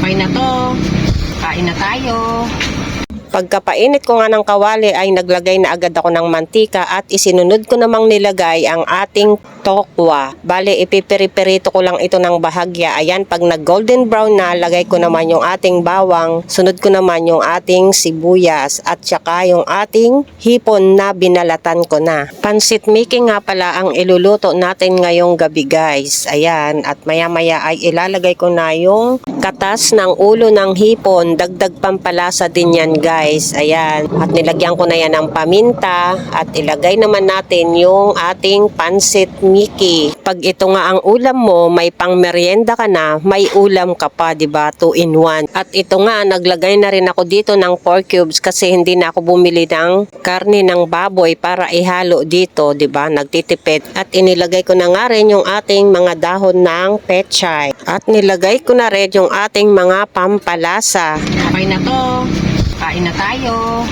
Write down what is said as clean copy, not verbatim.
Okay na to. Kain na tayo. Pagkapainit ko nga ng kawali ay naglagay na agad ako ng mantika at isinunod ko namang nilagay ang ating tokwa. Bale, ipipiri-pirito ko lang ito ng bahagya. Ayan, pag nag-golden brown na, lagay ko naman yung ating bawang. Sunod ko naman yung ating sibuyas at saka yung ating hipon na binalatan ko na. Pansit making nga pala ang iluluto natin ngayong gabi guys. Ayan, at maya-maya ay ilalagay ko na yung katas ng ulo ng hipon. Dagdag pampalasa din yan guys. Ayan, at nilagyan ko na yan ng paminta at ilagay naman natin yung ating pansit Mickey. Pag ito nga ang ulam mo, may pang merienda ka na, may ulam ka pa, 'di ba? 2 in 1. At ito nga, naglagay na rin ako dito ng pork cubes kasi hindi na ako bumili ng karne ng baboy para ihalo dito, 'di ba? Nagtitipid. At inilagay ko na nga rin yung ating mga dahon ng pechay. At nilagay ko na rin yung ating mga pampalasa. Okay na to. Kain na tayo.